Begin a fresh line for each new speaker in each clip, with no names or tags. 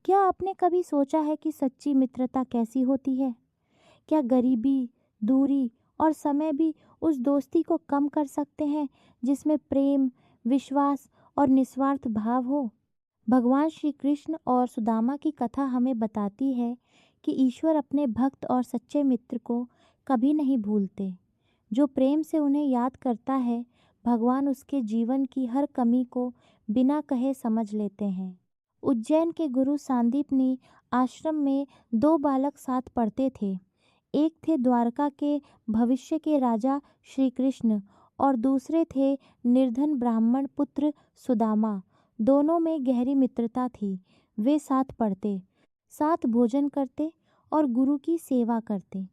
क्या आपने कभी सोचा है कि सच्ची मित्रता कैसी होती है? क्या गरीबी, दूरी और समय भी उस दोस्ती को कम कर सकते हैं जिसमें प्रेम, विश्वास और निस्वार्थ भाव हो? भगवान श्री कृष्ण और सुदामा की कथा हमें बताती है कि ईश्वर अपने भक्त और सच्चे मित्र को कभी नहीं भूलते। जो प्रेम से उन्हें याद करता है, भगवान उसके जीवन की हर कमी को बिना कहे समझ लेते हैं। उज्जैन के गुरु सांदीपनी आश्रम में दो बालक साथ पढ़ते थे। एक थे द्वारका के भविष्य के राजा श्री कृष्ण और दूसरे थे निर्धन ब्राह्मण पुत्र सुदामा। दोनों में गहरी मित्रता थी। वे साथ पढ़ते, साथ भोजन करते और गुरु की सेवा करते।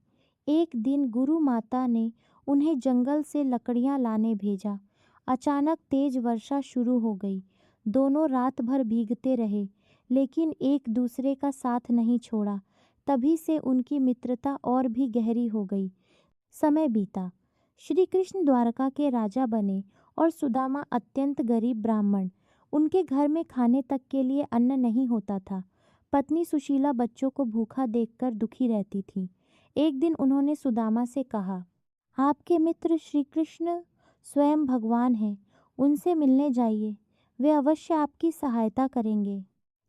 एक दिन गुरु माता ने उन्हें जंगल से लकड़ियां लाने भेजा। अचानक तेज वर्षा शुरू हो गई। दोनों रात भर भीगते रहे, लेकिन एक दूसरे का साथ नहीं छोड़ा। तभी से उनकी मित्रता और भी गहरी हो गई। समय बीता। श्री कृष्ण द्वारका के राजा बने और सुदामा अत्यंत गरीब ब्राह्मण। उनके घर में खाने तक के लिए अन्न नहीं होता था। पत्नी सुशीला बच्चों को भूखा देखकर दुखी रहती थी। एक दिन उन्होंने सुदामा से कहा, आपके मित्र श्री कृष्ण स्वयं भगवान हैं, उनसे मिलने जाइए, वे अवश्य आपकी सहायता करेंगे।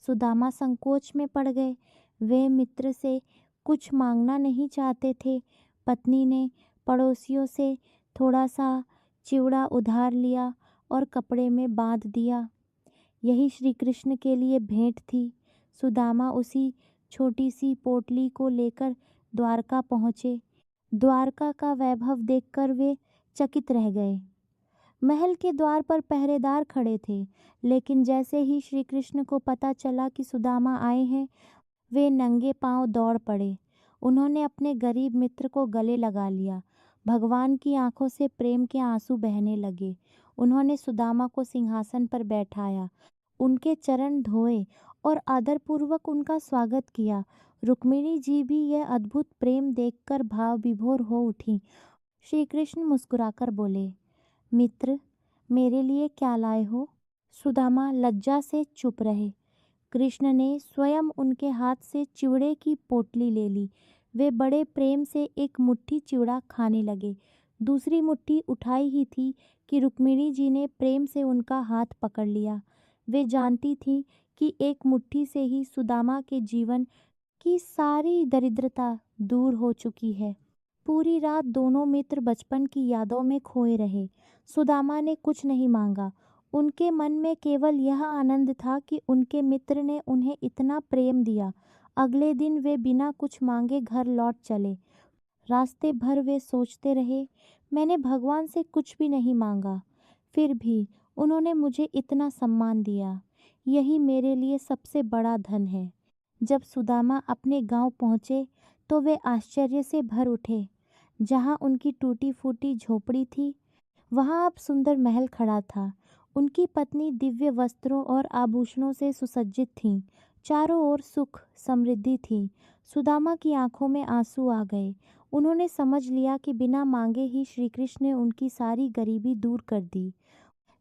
सुदामा संकोच में पड़ गए। वे मित्र से कुछ मांगना नहीं चाहते थे। पत्नी ने पड़ोसियों से थोड़ा सा चिवड़ा उधार लिया और कपड़े में बांध दिया। यही श्री कृष्ण के लिए भेंट थी। सुदामा उसी छोटी सी पोटली को लेकर द्वारका पहुँचे। द्वारका का वैभव देखकर वे चकित रह गए। महल के द्वार पर पहरेदार खड़े थे, लेकिन जैसे ही श्री कृष्ण को पता चला कि सुदामा आए हैं, वे नंगे पांव दौड़ पड़े। उन्होंने अपने गरीब मित्र को गले लगा लिया। भगवान की आंखों से प्रेम के आंसू बहने लगे। उन्होंने सुदामा को सिंहासन पर बैठाया, उनके चरण धोए और आदरपूर्वक उनका स्वागत किया। रुक्मिणी जी भी यह अद्भुत प्रेम देखकर भाव विभोर हो उठी। श्री कृष्ण मुस्कुराकर बोले, मित्र, मेरे लिए क्या लाए हो? सुदामा लज्जा से चुप रहे। कृष्ण ने स्वयं उनके हाथ से चिवड़े की पोटली ले ली। वे बड़े प्रेम से एक मुट्ठी चिवड़ा खाने लगे। दूसरी मुट्ठी उठाई ही थी कि रुक्मिणी जी ने प्रेम से उनका हाथ पकड़ लिया। वे जानती थीं कि एक मुट्ठी से ही सुदामा के जीवन की सारी दरिद्रता दूर हो चुकी है। पूरी रात दोनों मित्र बचपन की यादों में खोए रहे। सुदामा ने कुछ नहीं मांगा। उनके मन में केवल यह आनंद था कि उनके मित्र ने उन्हें इतना प्रेम दिया। अगले दिन वे बिना कुछ मांगे घर लौट चले। रास्ते भर वे सोचते रहे, मैंने भगवान से कुछ भी नहीं मांगा, फिर भी उन्होंने मुझे इतना सम्मान दिया। यही मेरे लिए सबसे बड़ा धन है। जब सुदामा अपने गांव पहुँचे तो वे आश्चर्य से भर उठे। जहाँ उनकी टूटी फूटी झोपड़ी थी, वहाँ अब सुंदर महल खड़ा था। उनकी पत्नी दिव्य वस्त्रों और आभूषणों से सुसज्जित थीं। चारों ओर सुख समृद्धि थी। सुदामा की आंखों में आंसू आ गए। उन्होंने समझ लिया कि बिना मांगे ही श्री कृष्ण ने उनकी सारी गरीबी दूर कर दी।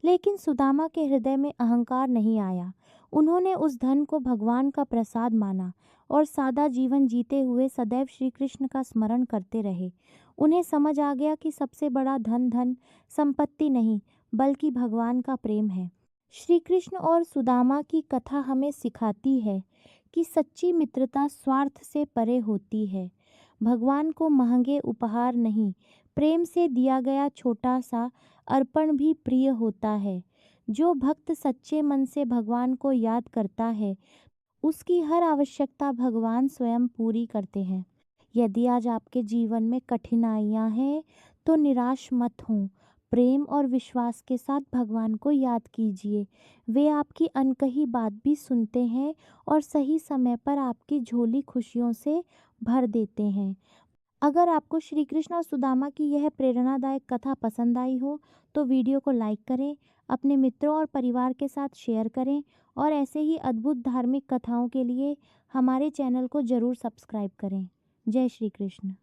लेकिन सुदामा के हृदय में अहंकार नहीं आया। उन्होंने उस धन को भगवान का प्रसाद माना और सादा जीवन जीते हुए सदैव श्री कृष्ण का स्मरण करते रहे। उन्हें समझ आ गया कि सबसे बड़ा धन संपत्ति नहीं, बल्कि भगवान का प्रेम है। श्री कृष्ण और सुदामा की कथा हमें सिखाती है कि सच्ची मित्रता स्वार्थ से परे होती है। भगवान को महंगे उपहार नहीं, प्रेम से दिया गया छोटा सा अर्पण भी प्रिय होता है। जो भक्त सच्चे मन से भगवान को याद करता है, उसकी हर आवश्यकता भगवान स्वयं पूरी करते हैं। यदि आज आपके जीवन में कठिनाइयां हैं तो निराश मत हों। प्रेम और विश्वास के साथ भगवान को याद कीजिए। वे आपकी अनकही बात भी सुनते हैं और सही समय पर आपकी झोली खुशियों से भर देते हैं। अगर आपको श्री कृष्ण और सुदामा की यह प्रेरणादायक कथा पसंद आई हो तो वीडियो को लाइक करें, अपने मित्रों और परिवार के साथ शेयर करें और ऐसे ही अद्भुत धार्मिक कथाओं के लिए हमारे चैनल को ज़रूर सब्सक्राइब करें। जय श्री कृष्ण।